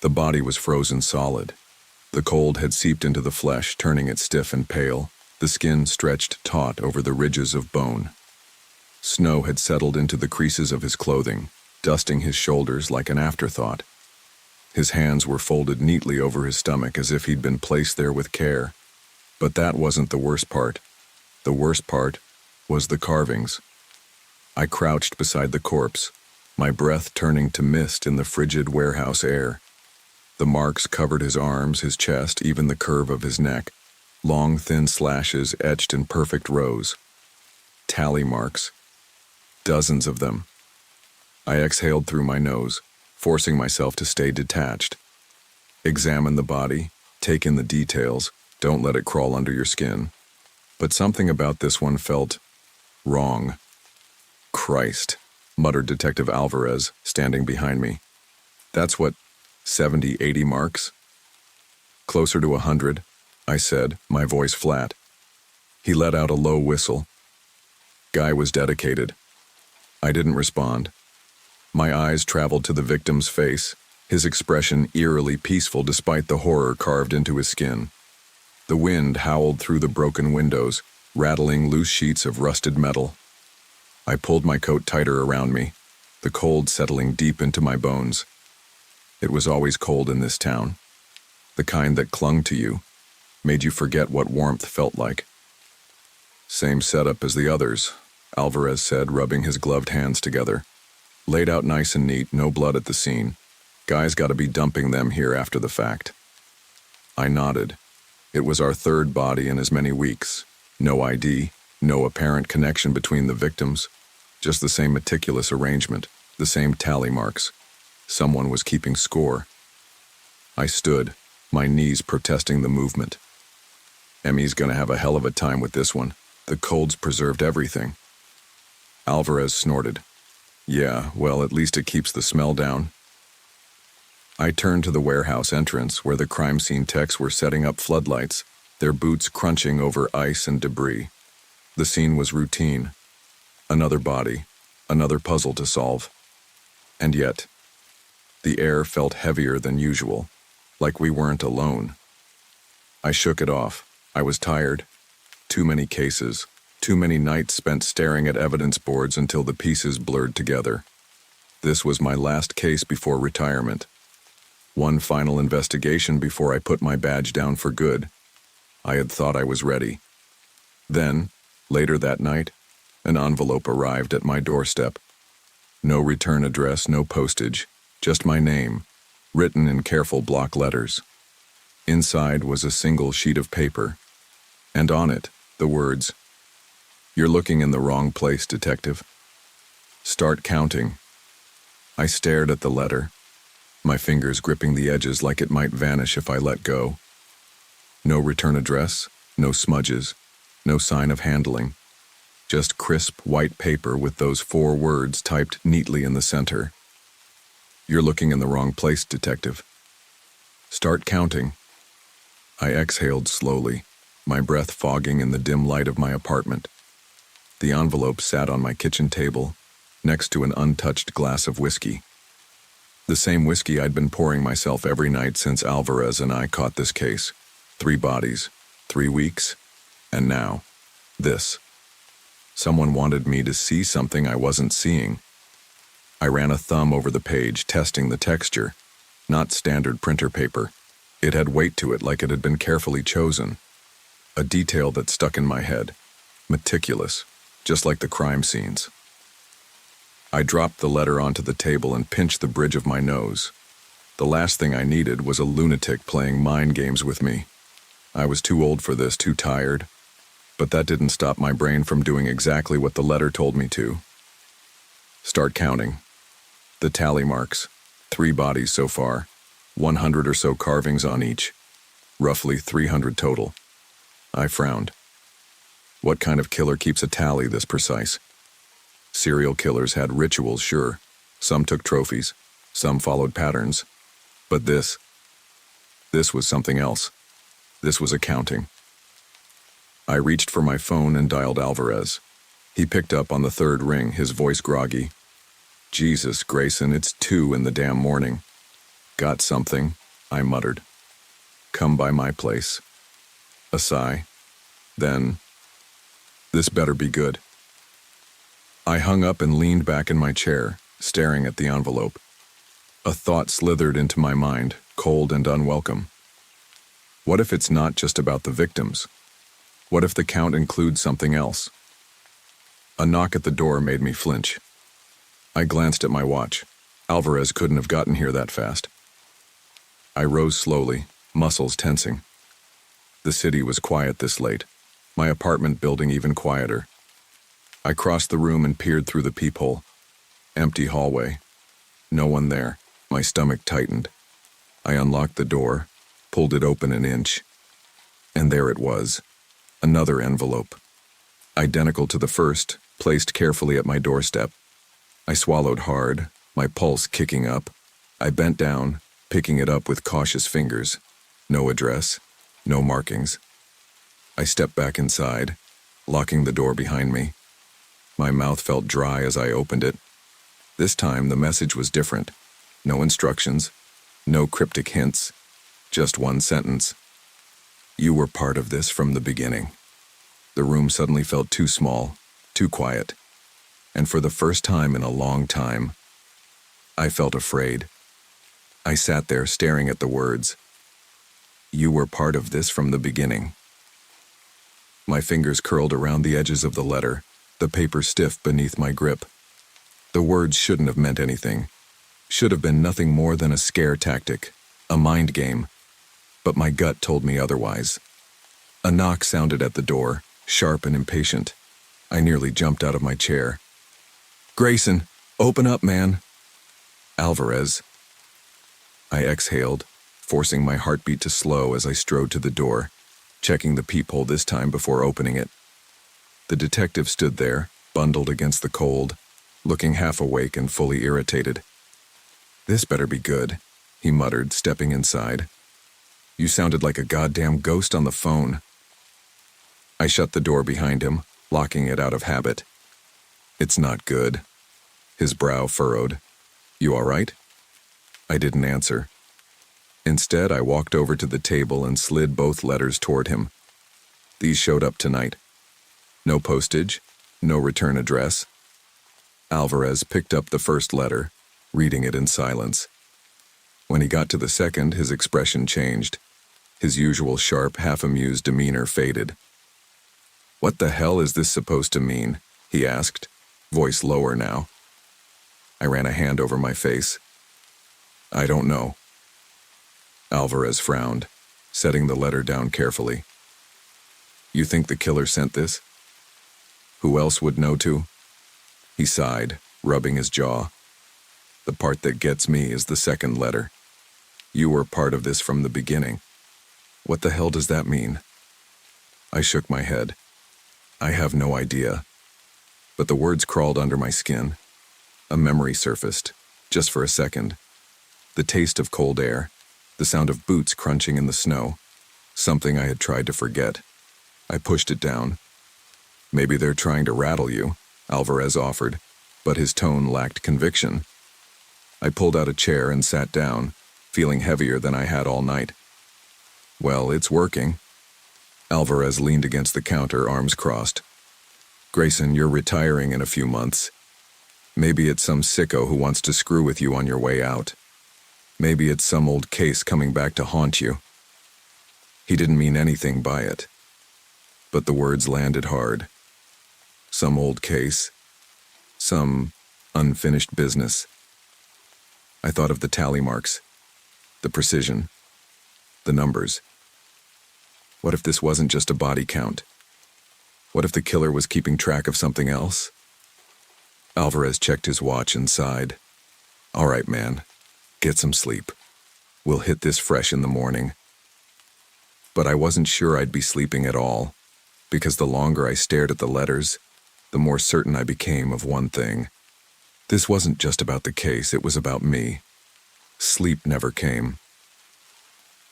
The body was frozen solid. The cold had seeped into the flesh, turning it stiff and pale. The skin stretched taut over the ridges of bone. Snow had settled into the creases of his clothing, dusting his shoulders like an afterthought. His hands were folded neatly over his stomach as if he'd been placed there with care. But that wasn't the worst part. The worst part was the carvings. I crouched beside the corpse, my breath turning to mist in the frigid warehouse air. The marks covered his arms, his chest, even the curve of his neck. Long, thin slashes etched in perfect rows. Tally marks. Dozens of them. I exhaled through my nose, forcing myself to stay detached. Examine the body, take in the details, don't let it crawl under your skin. But something about this one felt wrong. Christ, muttered Detective Alvarez, standing behind me. That's what, 70, 80 marks? Closer to 100, I said, my voice flat. He let out a low whistle. Guy was dedicated. I didn't respond. My eyes traveled to the victim's face, his expression eerily peaceful despite the horror carved into his skin. The wind howled through the broken windows, rattling loose sheets of rusted metal. I pulled my coat tighter around me, the cold settling deep into my bones. It was always cold in this town, the kind that clung to you, made you forget what warmth felt like. Same setup as the others, Alvarez said, rubbing his gloved hands together. Laid out nice and neat, no blood at the scene. Guy's got to be dumping them here after the fact. I nodded. It was our third body in as many weeks. No ID, no apparent connection between the victims. Just the same meticulous arrangement, the same tally marks. Someone was keeping score. I stood, my knees protesting the movement. Emmy's gonna have a hell of a time with this one. The cold's preserved everything. Alvarez snorted. Yeah, well, at least it keeps the smell down. I turned to the warehouse entrance where the crime scene techs were setting up floodlights, their boots crunching over ice and debris. The scene was routine. Another body, another puzzle to solve. And yet, the air felt heavier than usual, like we weren't alone. I shook it off. I was tired. Too many cases. Too many nights spent staring at evidence boards until the pieces blurred together. This was my last case before retirement. One final investigation before I put my badge down for good. I had thought I was ready. Then, later that night, an envelope arrived at my doorstep. No return address, no postage, just my name, written in careful block letters. Inside was a single sheet of paper, and on it, the words, "You're looking in the wrong place, detective. Start counting." I stared at the letter, my fingers gripping the edges like it might vanish if I let go. No return address, no smudges, no sign of handling. Just crisp white paper with those 4 words typed neatly in the center. "You're looking in the wrong place, detective. Start counting." I exhaled slowly, my breath fogging in the dim light of my apartment. The envelope sat on my kitchen table, next to an untouched glass of whiskey. The same whiskey I'd been pouring myself every night since Alvarez and I caught this case. 3 bodies, 3 weeks, and now, this. Someone wanted me to see something I wasn't seeing. I ran a thumb over the page, testing the texture. Not standard printer paper. It had weight to it like it had been carefully chosen. A detail that stuck in my head. Meticulous, just like the crime scenes. I dropped the letter onto the table and pinched the bridge of my nose. The last thing I needed was a lunatic playing mind games with me. I was too old for this, too tired. But that didn't stop my brain from doing exactly what the letter told me to. Start counting. The tally marks. 3 bodies so far. 100 or so carvings on each. Roughly 300 total. I frowned. What kind of killer keeps a tally this precise? Serial killers had rituals, sure. Some took trophies. Some followed patterns. But this was something else. This was accounting. I reached for my phone and dialed Alvarez. He picked up on the 3rd ring, his voice groggy. "Jesus, Grayson, it's 2 in the damn morning." Got something, I muttered. Come by my place. A sigh. Then, this better be good. I hung up and leaned back in my chair, staring at the envelope. A thought slithered into my mind, cold and unwelcome. What if it's not just about the victims? What if the count includes something else? A knock at the door made me flinch. I glanced at my watch. Alvarez couldn't have gotten here that fast. I rose slowly, muscles tensing. The city was quiet this late, my apartment building even quieter. I crossed the room and peered through the peephole. Empty hallway. No one there. My stomach tightened. I unlocked the door, pulled it open an inch. And there it was. Another envelope. Identical to the first, placed carefully at my doorstep. I swallowed hard, my pulse kicking up. I bent down, picking it up with cautious fingers. No address, no markings. I stepped back inside, locking the door behind me. My mouth felt dry as I opened it. This time the message was different. No instructions, no cryptic hints, just one sentence. You were part of this from the beginning. The room suddenly felt too small, too quiet. And for the first time in a long time, I felt afraid. I sat there staring at the words. You were part of this from the beginning. My fingers curled around the edges of the letter, the paper stiff beneath my grip. The words shouldn't have meant anything. Should have been nothing more than a scare tactic, a mind game. But my gut told me otherwise. A knock sounded at the door, sharp and impatient. I nearly jumped out of my chair. Grayson, open up, man. Alvarez. I exhaled, forcing my heartbeat to slow as I strode to the door, checking the peephole this time before opening it. The detective stood there, bundled against the cold, looking half awake and fully irritated. This better be good, he muttered, stepping inside. You sounded like a goddamn ghost on the phone. I shut the door behind him, locking it out of habit. It's not good. His brow furrowed. You all right? I didn't answer. Instead, I walked over to the table and slid both letters toward him. These showed up tonight. No postage, no return address. Alvarez picked up the first letter, reading it in silence. When he got to the second, his expression changed. His usual sharp, half-amused demeanor faded. What the hell is this supposed to mean? He asked, voice lower now. I ran a hand over my face. I don't know. Alvarez frowned, setting the letter down carefully. You think the killer sent this? Who else would know to? He sighed, rubbing his jaw. The part that gets me is the second letter. You were part of this from the beginning. What the hell does that mean? I shook my head. I have no idea. But the words crawled under my skin. A memory surfaced, just for a second. The taste of cold air, the sound of boots crunching in the snow, something I had tried to forget. I pushed it down. Maybe they're trying to rattle you, Alvarez offered, but his tone lacked conviction. I pulled out a chair and sat down, feeling heavier than I had all night. Well, it's working. Alvarez leaned against the counter, arms crossed. Grayson, you're retiring in a few months. Maybe it's some sicko who wants to screw with you on your way out. Maybe it's some old case coming back to haunt you. He didn't mean anything by it. But the words landed hard. Some old case. Some unfinished business. I thought of the tally marks, the precision, the numbers. What if this wasn't just a body count? What if the killer was keeping track of something else? Alvarez checked his watch and sighed. All right, man, get some sleep. We'll hit this fresh in the morning. But I wasn't sure I'd be sleeping at all, because the longer I stared at the letters, the more certain I became of one thing. This wasn't just about the case, it was about me. Sleep never came.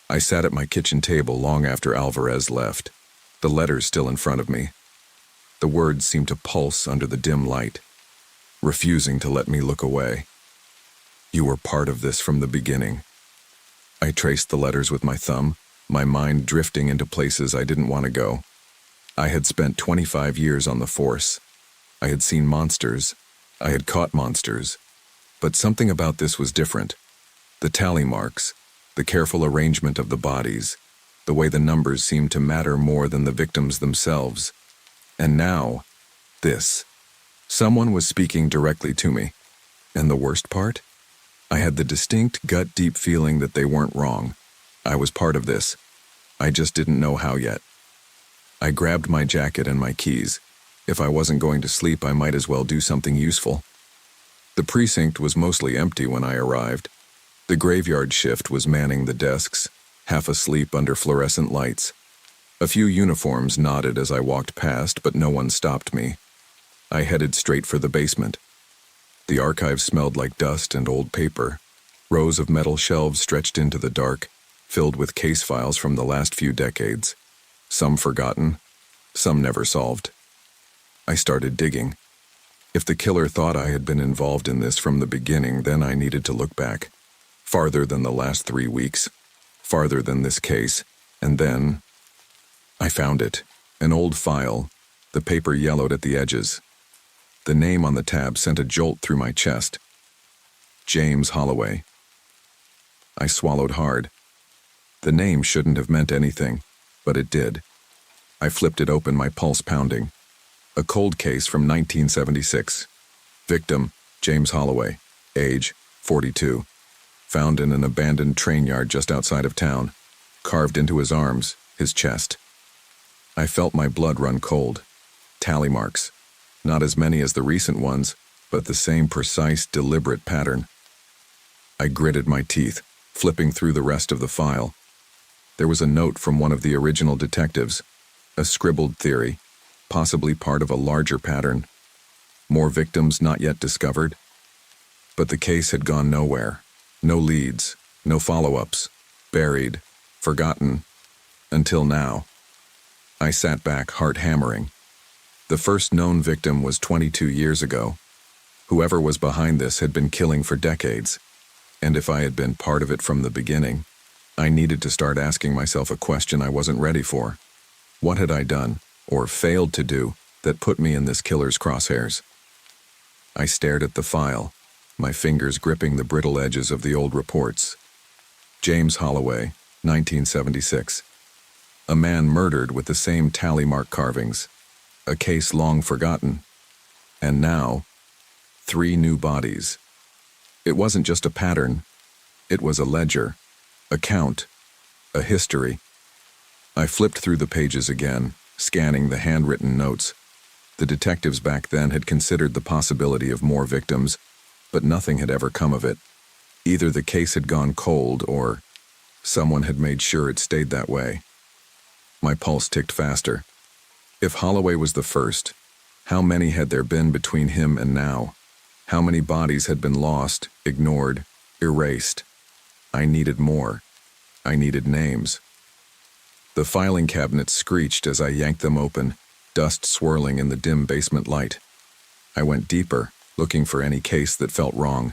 I sat at my kitchen table long after Alvarez left, the letters still in front of me. The words seemed to pulse under the dim light, refusing to let me look away. You were part of this from the beginning, I traced the letters with my thumb, my mind drifting into places I didn't want to go. I had spent 25 years on the force. I had seen monsters. I had caught monsters. But something about this was different. The tally marks, the careful arrangement of the bodies, the way the numbers seemed to matter more than the victims themselves. And now, this. Someone was speaking directly to me. And the worst part? I had the distinct, gut-deep feeling that they weren't wrong. I was part of this. I just didn't know how yet. I grabbed my jacket and my keys. If I wasn't going to sleep, I might as well do something useful. The precinct was mostly empty when I arrived. The graveyard shift was manning the desks, half asleep under fluorescent lights. A few uniforms nodded as I walked past, but no one stopped me. I headed straight for the basement. The archive smelled like dust and old paper. Rows of metal shelves stretched into the dark, filled with case files from the last few decades. Some forgotten, some never solved. I started digging. If the killer thought I had been involved in this from the beginning, then I needed to look back. Farther than the last 3 weeks. Farther than this case. And then I found it. An old file, the paper yellowed at the edges. The name on the tab sent a jolt through my chest. James Holloway. I swallowed hard. The name shouldn't have meant anything, but it did. I flipped it open, my pulse pounding. A cold case from 1976. Victim, James Holloway. Age, 42. Found in an abandoned train yard just outside of town. Carved into his arms, his chest. I felt my blood run cold. Tally marks. Not as many as the recent ones, but the same precise, deliberate pattern. I gritted my teeth, flipping through the rest of the file. There was a note from one of the original detectives, a scribbled theory, possibly part of a larger pattern. More victims not yet discovered. But the case had gone nowhere. No leads, no follow-ups, buried, forgotten, until now. I sat back, heart hammering. The first known victim was 22 years ago. Whoever was behind this had been killing for decades. And if I had been part of it from the beginning, I needed to start asking myself a question I wasn't ready for. What had I done, or failed to do, that put me in this killer's crosshairs? I stared at the file, my fingers gripping the brittle edges of the old reports. James Holloway, 1976. A man murdered with the same tally mark carvings. A case long forgotten. And now, 3 new bodies. It wasn't just a pattern. It was a ledger, a count, a history. I flipped through the pages again, scanning the handwritten notes. The detectives back then had considered the possibility of more victims, but nothing had ever come of it. Either the case had gone cold, or someone had made sure it stayed that way. My pulse ticked faster. If Holloway was the first, how many had there been between him and now? How many bodies had been lost, ignored, erased? I needed more. I needed names. The filing cabinets screeched as I yanked them open, dust swirling in the dim basement light. I went deeper, looking for any case that felt wrong.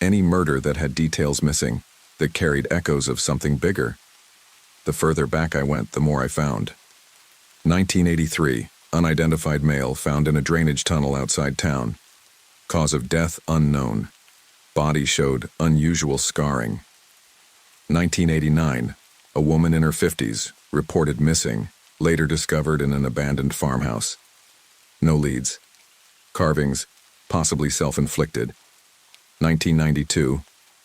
Any murder that had details missing, that carried echoes of something bigger. The further back I went, the more I found. 1983, unidentified male found in a drainage tunnel outside town. Cause of death unknown. Body showed unusual scarring. 1989, a woman in her 50s, reported missing, later discovered in an abandoned farmhouse. No leads. Carvings, possibly self-inflicted. 1992,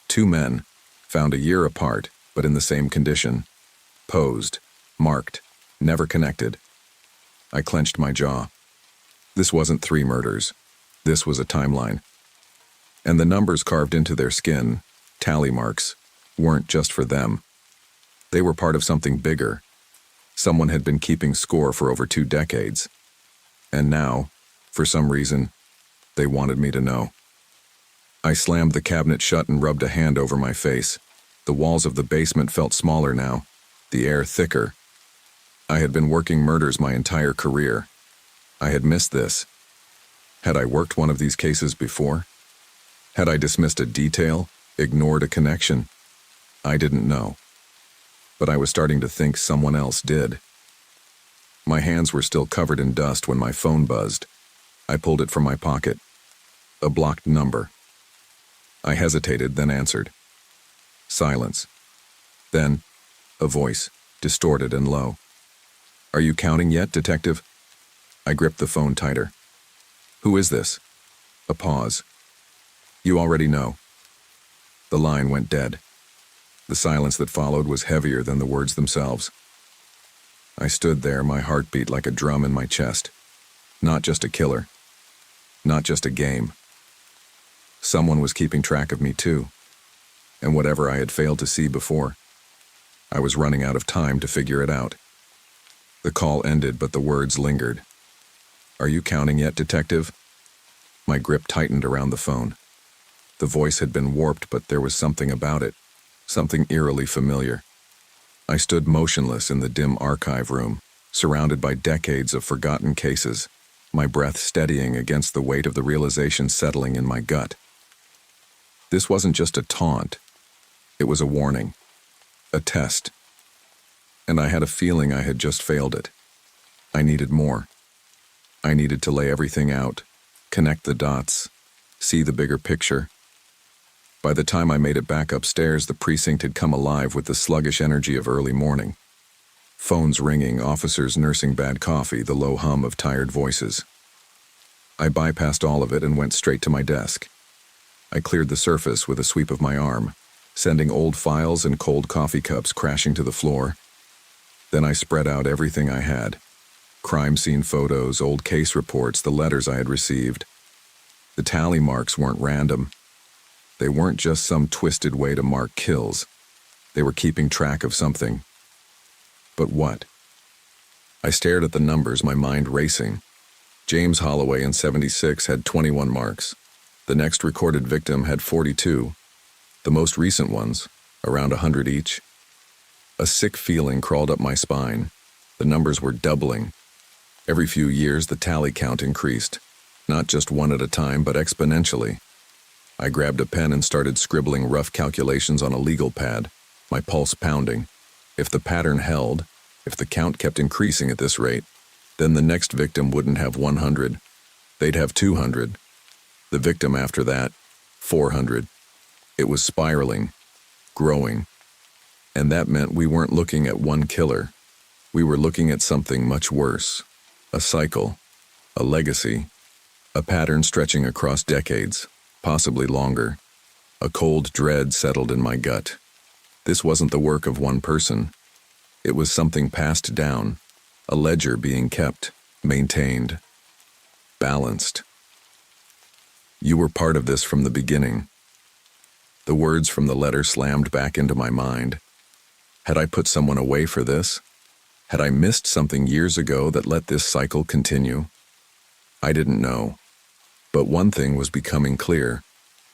2 men, found a year apart, but in the same condition. Posed, marked, never connected. I clenched my jaw. This wasn't 3 murders. This was a timeline. And the numbers carved into their skin, tally marks, weren't just for them. They were part of something bigger. Someone had been keeping score for over 2 decades. And now, for some reason, they wanted me to know. I slammed the cabinet shut and rubbed a hand over my face. The walls of the basement felt smaller now, the air thicker. I had been working murders my entire career. I had missed this. Had I worked one of these cases before? Had I dismissed a detail, ignored a connection? I didn't know, but I was starting to think someone else did. My hands were still covered in dust when my phone buzzed. I pulled it from my pocket. A blocked number. I hesitated, then answered. Silence. Then, a voice, distorted and low. Are you counting yet, detective? I gripped the phone tighter. Who is this? A pause. You already know. The line went dead. The silence that followed was heavier than the words themselves. I stood there, my heart beat like a drum in my chest. Not just a killer. Not just a game. Someone was keeping track of me too. And whatever I had failed to see before, I was running out of time to figure it out. The call ended, but the words lingered. Are you counting yet, detective? My grip tightened around the phone. The voice had been warped, but there was something about it, something eerily familiar. I stood motionless in the dim archive room, surrounded by decades of forgotten cases, my breath steadying against the weight of the realization settling in my gut. This wasn't just a taunt. It was a warning, a test. And I had a feeling I had just failed it. I needed more. I needed to lay everything out, connect the dots, see the bigger picture. By the time I made it back upstairs, the precinct had come alive with the sluggish energy of early morning. Phones ringing, officers nursing bad coffee, the low hum of tired voices. I bypassed all of it and went straight to my desk. I cleared the surface with a sweep of my arm, sending old files and cold coffee cups crashing to the floor. Then I spread out everything I had. Crime scene photos, old case reports, the letters I had received. The tally marks weren't random. They weren't just some twisted way to mark kills. They were keeping track of something. But what? I stared at the numbers, my mind racing. James Holloway in 76 had 21 marks. The next recorded victim had 42. The most recent ones, around 100 each. A sick feeling crawled up my spine. The numbers were doubling. Every few years, the tally count increased. Not just one at a time, but exponentially. I grabbed a pen and started scribbling rough calculations on a legal pad, my pulse pounding. If the pattern held, if the count kept increasing at this rate, then the next victim wouldn't have 100. They'd have 200. The victim after that, 400. It was spiraling, growing. And that meant we weren't looking at one killer. We were looking at something much worse. A cycle, a legacy, a pattern stretching across decades, possibly longer. A cold dread settled in my gut. This wasn't the work of one person. It was something passed down, a ledger being kept, maintained, balanced. You were part of this from the beginning. The words from the letter slammed back into my mind. Had I put someone away for this? Had I missed something years ago that let this cycle continue? I didn't know. But one thing was becoming clear.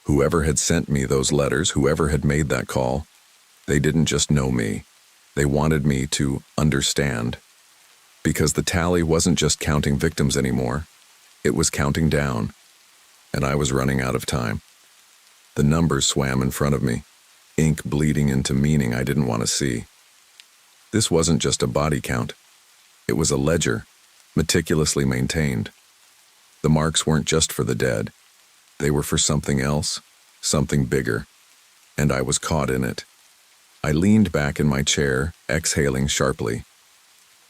Whoever had sent me those letters, whoever had made that call, they didn't just know me. They wanted me to understand. Because the tally wasn't just counting victims anymore. It was counting down. And I was running out of time. The numbers swam in front of me, ink bleeding into meaning I didn't want to see. This wasn't just a body count. It was a ledger, meticulously maintained. The marks weren't just for the dead. They were for something else, something bigger. And I was caught in it. I leaned back in my chair, exhaling sharply.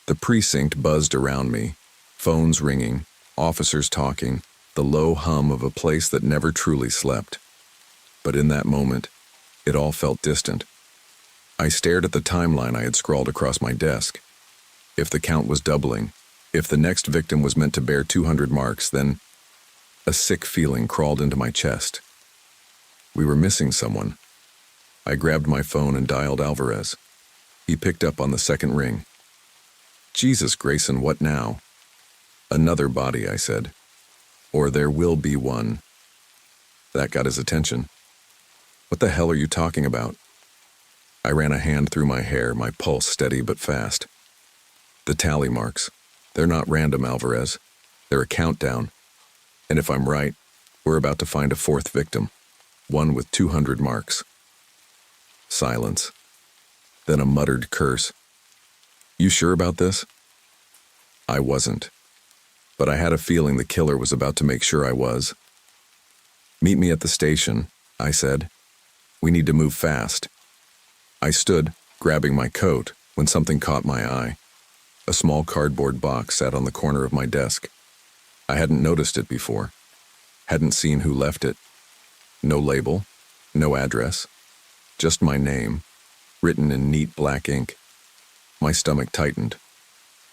The precinct buzzed around me, phones ringing, officers talking, the low hum of a place that never truly slept. But in that moment, it all felt distant. I stared at the timeline I had scrawled across my desk. If the count was doubling, if the next victim was meant to bear 200 marks, then a sick feeling crawled into my chest. We were missing someone. I grabbed my phone and dialed Alvarez. He picked up on the second ring. Jesus, Grayson, what now? Another body, I said. Or there will be one. That got his attention. What the hell are you talking about? I ran a hand through my hair, my pulse steady but fast. The tally marks. They're not random, Alvarez. They're a countdown. And if I'm right, we're about to find a fourth victim. One with 200 marks. Silence. Then a muttered curse. "You sure about this?" I wasn't, but I had a feeling the killer was about to make sure I was. "Meet me at the station," I said. "We need to move fast." I stood, grabbing my coat, when something caught my eye. A small cardboard box sat on the corner of my desk. I hadn't noticed it before. Hadn't seen who left it. No label, no address, just my name, written in neat black ink. My stomach tightened.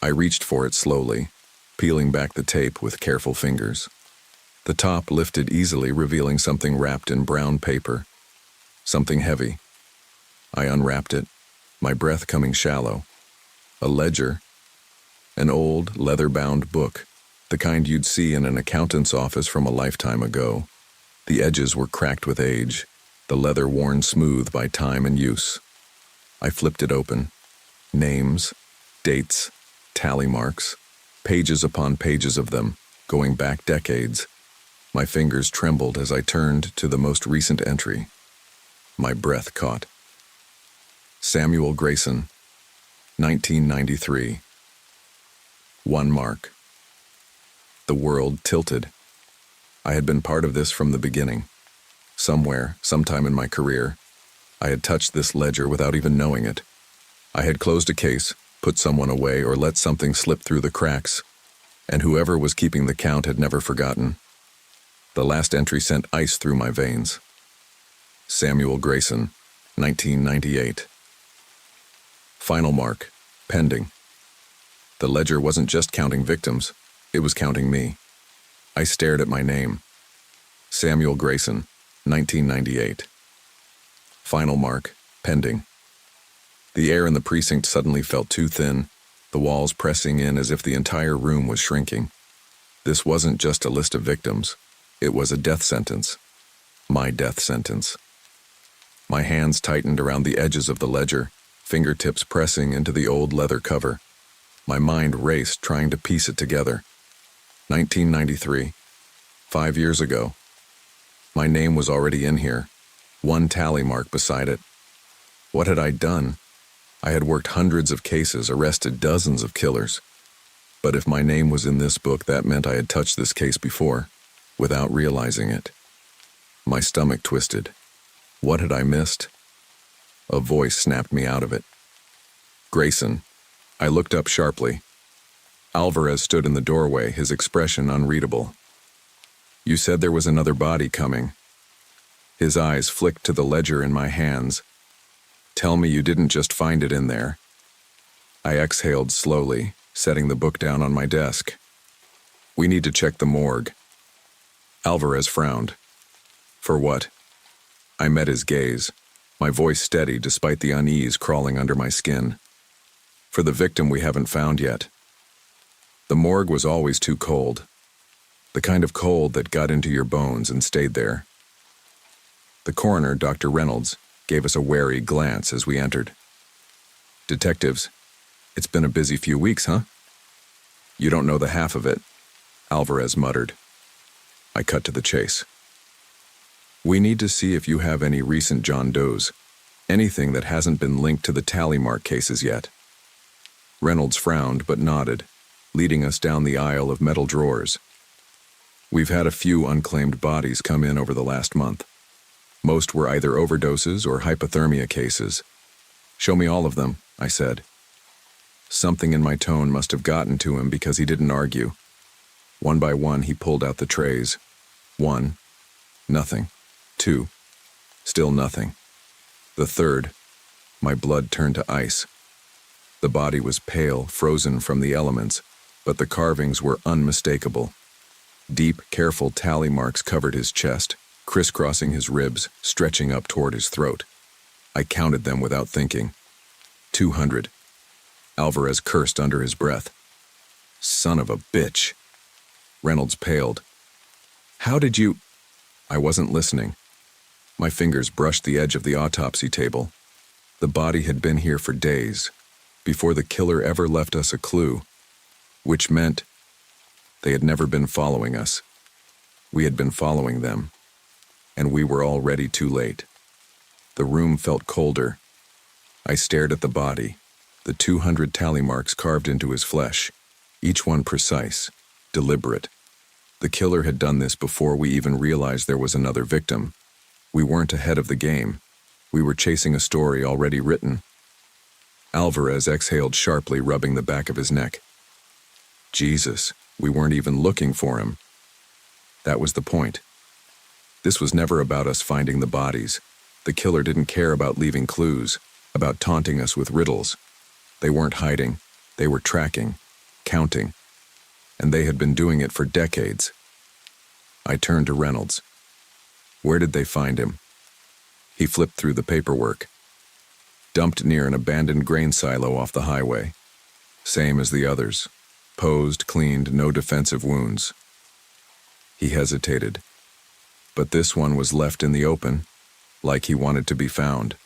I reached for it slowly, peeling back the tape with careful fingers. The top lifted easily, revealing something wrapped in brown paper. Something heavy. I unwrapped it, my breath coming shallow. A ledger. An old, leather-bound book, the kind you'd see in an accountant's office from a lifetime ago. The edges were cracked with age, the leather worn smooth by time and use. I flipped it open. Names, dates, tally marks, pages upon pages of them, going back decades. My fingers trembled as I turned to the most recent entry. My breath caught. Samuel Grayson, 1993. 1 mark. The world tilted. I had been part of this from the beginning. Somewhere, sometime in my career, I had touched this ledger without even knowing it. I had closed a case, put someone away, or let something slip through the cracks, and whoever was keeping the count had never forgotten. The last entry sent ice through my veins. Samuel Grayson, 1998. Final mark, pending. The ledger wasn't just counting victims, it was counting me. I stared at my name. Samuel Grayson, 1998. Final mark, pending. The air in the precinct suddenly felt too thin, the walls pressing in as if the entire room was shrinking. This wasn't just a list of victims, it was a death sentence. My death sentence. My hands tightened around the edges of the ledger, fingertips pressing into the old leather cover. My mind raced, trying to piece it together. 1993. 5 years ago. My name was already in here, one tally mark beside it. What had I done? I had worked hundreds of cases, arrested dozens of killers. But if my name was in this book, that meant I had touched this case before, without realizing it. My stomach twisted. What had I missed? A voice snapped me out of it. "Grayson." I looked up sharply. Alvarez stood in the doorway, his expression unreadable. "You said there was another body coming." His eyes flicked to the ledger in my hands. "Tell me you didn't just find it in there." I exhaled slowly, setting the book down on my desk. "We need to check the morgue." Alvarez frowned. "For what?" I met his gaze, my voice steady despite the unease crawling under my skin. "For the victim we haven't found yet." The morgue was always too cold. The kind of cold that got into your bones and stayed there. The coroner, Dr. Reynolds, gave us a wary glance as we entered. "Detectives, it's been a busy few weeks, huh?" "You don't know the half of it," Alvarez muttered. I cut to the chase. "We need to see if you have any recent John Does, anything that hasn't been linked to the tally mark cases yet." Reynolds frowned but nodded, leading us down the aisle of metal drawers. "We've had a few unclaimed bodies come in over the last month. Most were either overdoses or hypothermia cases." "Show me all of them," I said. Something in my tone must have gotten to him because he didn't argue. One by one, he pulled out the trays. 1, nothing. 2, still nothing. The third, my blood turned to ice. The body was pale, frozen from the elements, but the carvings were unmistakable. Deep, careful tally marks covered his chest, crisscrossing his ribs, stretching up toward his throat. I counted them without thinking. 200. Alvarez cursed under his breath. "Son of a bitch." Reynolds paled. "How did you—" I wasn't listening. My fingers brushed the edge of the autopsy table. The body had been here for days, before the killer ever left us a clue, which meant they had never been following us. We had been following them, and we were already too late. The room felt colder. I stared at the body, the 200 tally marks carved into his flesh, each one precise, deliberate. The killer had done this before we even realized there was another victim. We weren't ahead of the game. We were chasing a story already written. Alvarez exhaled sharply, rubbing the back of his neck. Jesus, we weren't even looking for him. That was the point. This was never about us finding the bodies. The killer didn't care about leaving clues, about taunting us with riddles. They weren't hiding. They were tracking, counting. And they had been doing it for decades. I turned to Reynolds. Where did they find him? He flipped through the paperwork. Dumped near an abandoned grain silo off the highway. Same as the others. Posed, cleaned, no defensive wounds. He hesitated. But this one was left in the open, like he wanted to be found.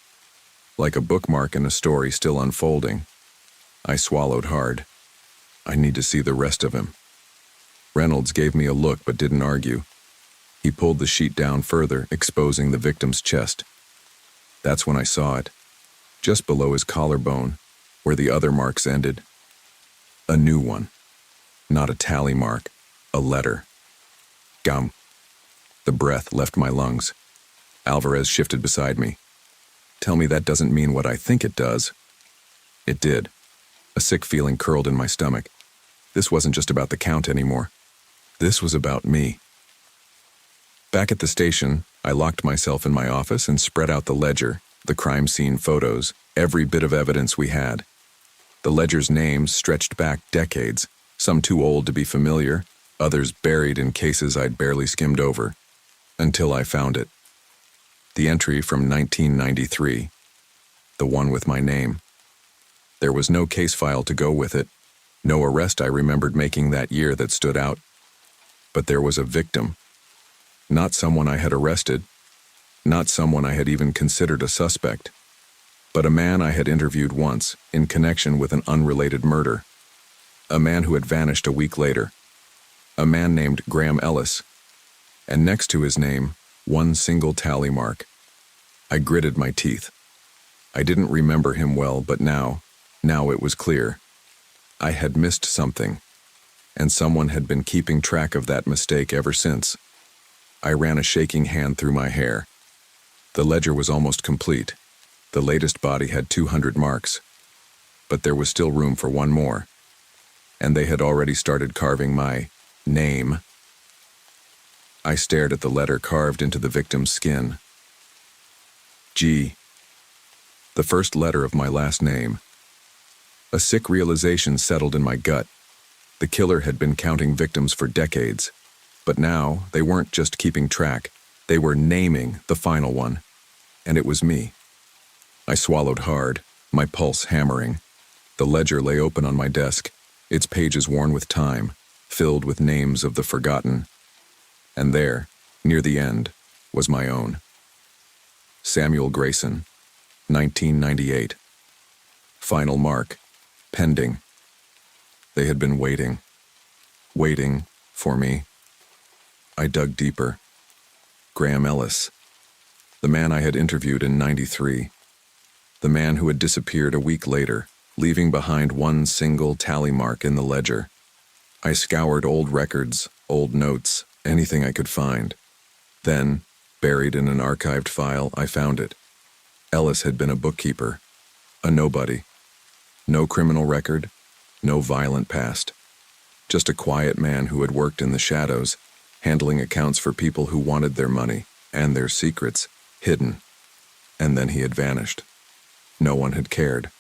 Like a bookmark in a story still unfolding. I swallowed hard. I need to see the rest of him. Reynolds gave me a look but didn't argue. He pulled the sheet down further, exposing the victim's chest. That's when I saw it. Just below his collarbone, where the other marks ended. A new one. Not a tally mark, a letter. Gum. The breath left my lungs. Alvarez shifted beside me. Tell me that doesn't mean what I think it does. It did. A sick feeling curled in my stomach. This wasn't just about the count anymore. This was about me. Back at the station, I locked myself in my office and spread out the ledger, the crime scene photos, every bit of evidence we had. The ledger's names stretched back decades, some too old to be familiar, others buried in cases I'd barely skimmed over. Until I found it. The entry from 1993. The one with my name. There was no case file to go with it, no arrest I remembered making that year that stood out. But there was a victim. Not someone I had arrested, not someone I had even considered a suspect, but a man I had interviewed once in connection with an unrelated murder. A man who had vanished a week later. A man named Graham Ellis. And next to his name, one single tally mark. I gritted my teeth. I didn't remember him well, but now it was clear. I had missed something, and someone had been keeping track of that mistake ever since. I ran a shaking hand through my hair. The ledger was almost complete. The latest body had 200 marks. But there was still room for one more. And they had already started carving my name. I stared at the letter carved into the victim's skin. G. The first letter of my last name. A sick realization settled in my gut. The killer had been counting victims for decades. But now, they weren't just keeping track. They were naming the final one. And it was me. I swallowed hard, my pulse hammering. The ledger lay open on my desk, its pages worn with time, filled with names of the forgotten. And there, near the end, was my own. Samuel Grayson, 1998. Final mark, pending. They had been waiting for me. I dug deeper. Graham Ellis, the man I had interviewed in '93, the man who had disappeared a week later, leaving behind one single tally mark in the ledger. I scoured old records, old notes, anything I could find. Then, buried in an archived file, I found it. Ellis had been a bookkeeper, a nobody. No criminal record, no violent past. Just a quiet man who had worked in the shadows, handling accounts for people who wanted their money and their secrets hidden. And then he had vanished. No one had cared.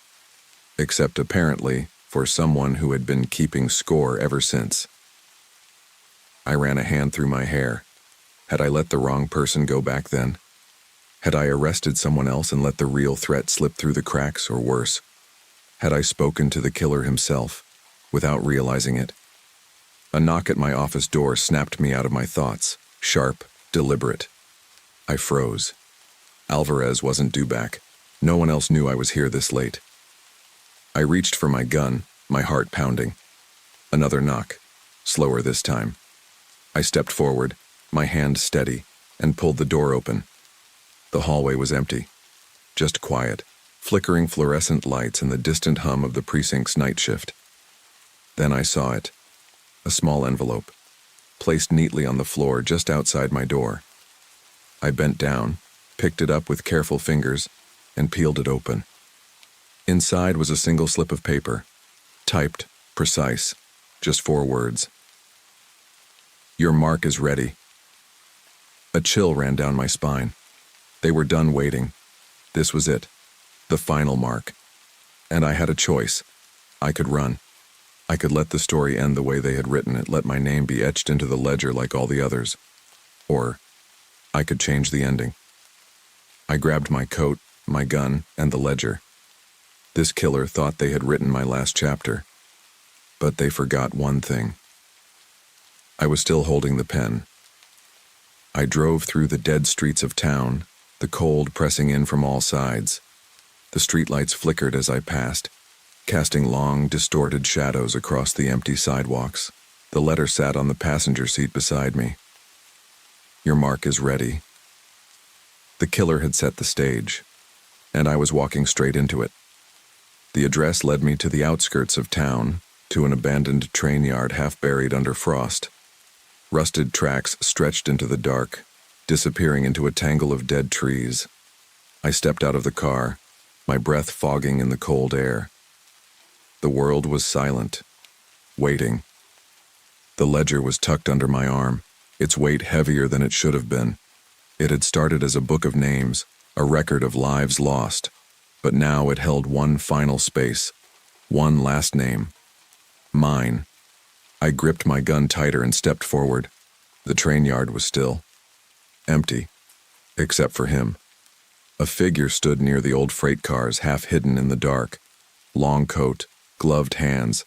Except apparently for someone who had been keeping score ever since. I ran a hand through my hair. Had I let the wrong person go back then? Had I arrested someone else and let the real threat slip through the cracks, or worse? Had I spoken to the killer himself, without realizing it? A knock at my office door snapped me out of my thoughts, sharp, deliberate. I froze. Alvarez wasn't due back. No one else knew I was here this late. I reached for my gun, my heart pounding. Another knock, slower this time. I stepped forward, my hand steady, and pulled the door open. The hallway was empty. just quiet, flickering fluorescent lights and the distant hum of the precinct's night shift. Then I saw it, a small envelope, placed neatly on the floor just outside my door. I bent down, picked it up with careful fingers, and peeled it open. Inside was a single slip of paper, typed, precise, just 4 words. "Your mark is ready." A chill ran down my spine. They were done waiting. This was it, the final mark. And I had a choice. I could run. I could let the story end the way they had written it, let my name be etched into the ledger like all the others. Or I could change the ending. I grabbed my coat, my gun, and the ledger. This killer thought they had written my last chapter. But they forgot one thing. I was still holding the pen. I drove through the dead streets of town, the cold pressing in from all sides. The streetlights flickered as I passed, casting long, distorted shadows across the empty sidewalks. The letter sat on the passenger seat beside me. "Your mark is ready." The killer had set the stage, and I was walking straight into it. The address led me to the outskirts of town, to an abandoned train yard half buried under frost. Rusted tracks stretched into the dark, disappearing into a tangle of dead trees. I stepped out of the car, my breath fogging in the cold air. The world was silent, waiting. The ledger was tucked under my arm, its weight heavier than it should have been. It had started as a book of names, a record of lives lost, but now it held one final space, one last name. Mine. I gripped my gun tighter and stepped forward. The train yard was still. Empty, except for him. A figure stood near the old freight cars, half hidden in the dark. Long coat, gloved hands,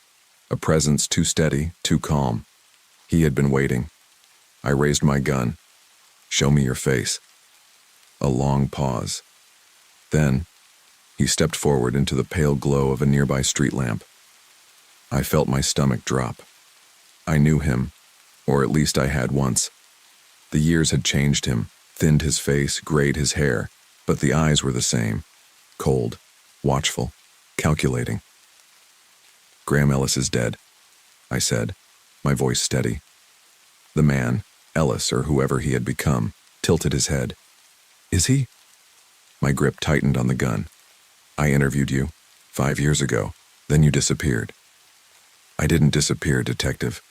a presence too steady, too calm. He had been waiting. I raised my gun. "Show me your face." A long pause. Then, he stepped forward into the pale glow of a nearby street lamp. I felt my stomach drop. I knew him, or at least I had once. The years had changed him, thinned his face, grayed his hair, but the eyes were the same. Cold, watchful, calculating. "Graham Ellis is dead," I said, my voice steady. The man, Ellis or whoever he had become, tilted his head. "Is he?" My grip tightened on the gun. "I interviewed you 5 years ago, then you disappeared." "I didn't disappear, Detective."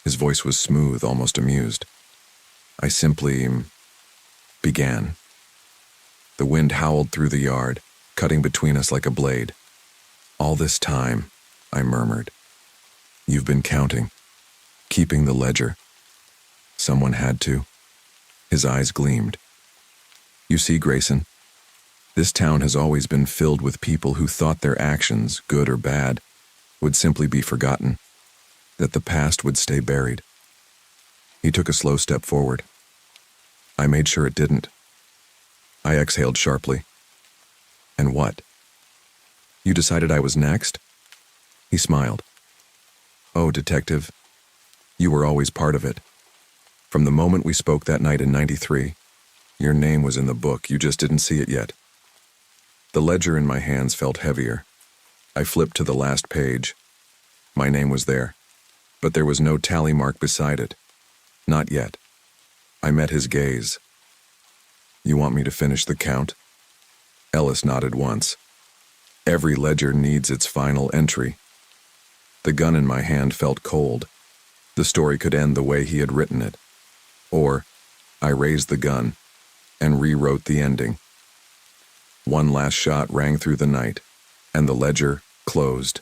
His voice was smooth, almost amused. "I simply began." The wind howled through the yard, cutting between us like a blade. "All this time," I murmured. "You've been counting, keeping the ledger." "Someone had to." His eyes gleamed. "You see, Grayson, this town has always been filled with people who thought their actions, good or bad, would simply be forgotten, that the past would stay buried." He took a slow step forward. I made sure it didn't. I exhaled sharply. "And what? You decided I was next?" He smiled. "Oh, Detective, you were always part of it. From the moment we spoke that night in '93, your name was in the book, you just didn't see it yet." The ledger in my hands felt heavier. I flipped to the last page. My name was there, but there was no tally mark beside it. Not yet. I met his gaze. "You want me to finish the count?" Ellis nodded once. "Every ledger needs its final entry." The gun in my hand felt cold. The story could end the way he had written it. Or, I raised the gun and rewrote the ending. One last shot rang through the night, and the ledger closed.